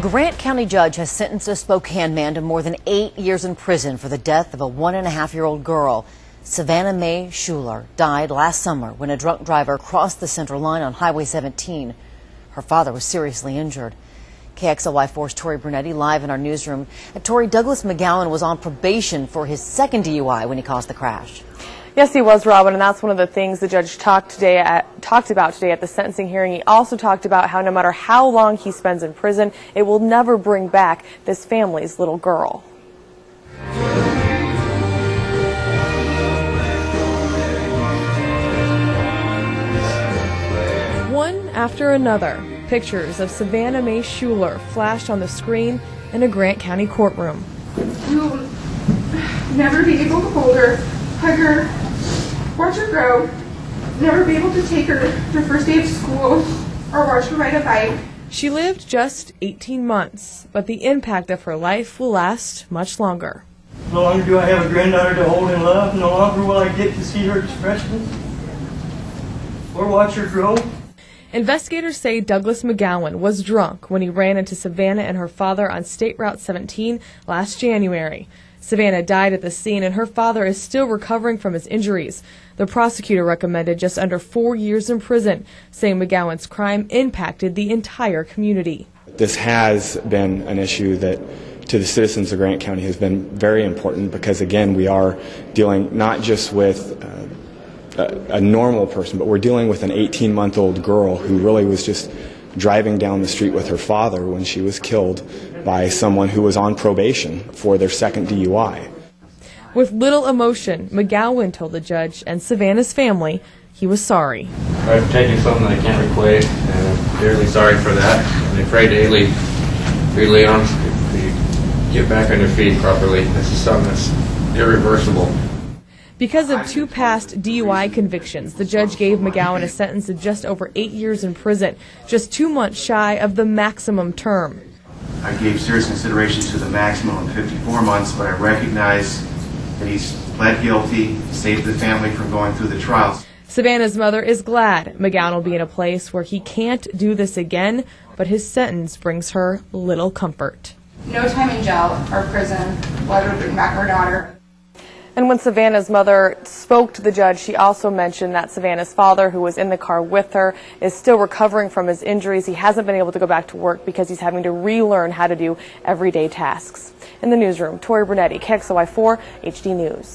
A Grant County judge has sentenced a Spokane man to more than 8 years in prison for the death of a 1.5-year-old girl. Savannah Mae Schuler died last summer when a drunk driver crossed the center line on Highway 17. Her father was seriously injured. KXLY4's Tori Brunetti live in our newsroom. Tori, Douglas McGowan was on probation for his second DUI when he caused the crash. Yes, he was, Robin, and that's one of the things the judge talked about today at the sentencing hearing. He also talked about how no matter how long he spends in prison, it will never bring back this family's little girl. One after another, pictures of Savannah Mae Schuler flashed on the screen in a Grant County courtroom. You'll never be able to hold her, hug her, watch her grow, never be able to take her to first day of school or watch her ride a bike. She lived just 18 months, but the impact of her life will last much longer. No longer do I have a granddaughter to hold and love. No longer will I get to see her expressions or watch her grow. Investigators say Douglas McGowan was drunk when he ran into Savannah and her father on State Route 17 last January. Savannah died at the scene, and her father is still recovering from his injuries. The prosecutor recommended just under 4 years in prison, saying McGowan's crime impacted the entire community. This has been an issue that to the citizens of Grant County has been very important because, again, we are dealing not just with a normal person, but we're dealing with an 18-month-old girl who really was just driving down the street with her father when she was killed by someone who was on probation for their second DUI. With little emotion, McGowan told the judge and Savannah's family he was sorry. I've taken something I can't replace, and I'm very sorry for that. And I pray daily, to get back on your feet properly. This is something that's irreversible. Because of 2 past DUI convictions, the judge gave McGowan a sentence of just over 8 years in prison, just 2 months shy of the maximum term. I gave serious consideration to the maximum of 54 months, but I recognize that he's pled guilty, saved the family from going through the trials. Savannah's mother is glad McGowan will be in a place where he can't do this again, but his sentence brings her little comfort. No time in jail or prison will ever bring back our daughter. And when Savannah's mother spoke to the judge, she also mentioned that Savannah's father, who was in the car with her, is still recovering from his injuries. He hasn't been able to go back to work because he's having to relearn how to do everyday tasks. In the newsroom, Tori Brunetti, KXLY4 HD News.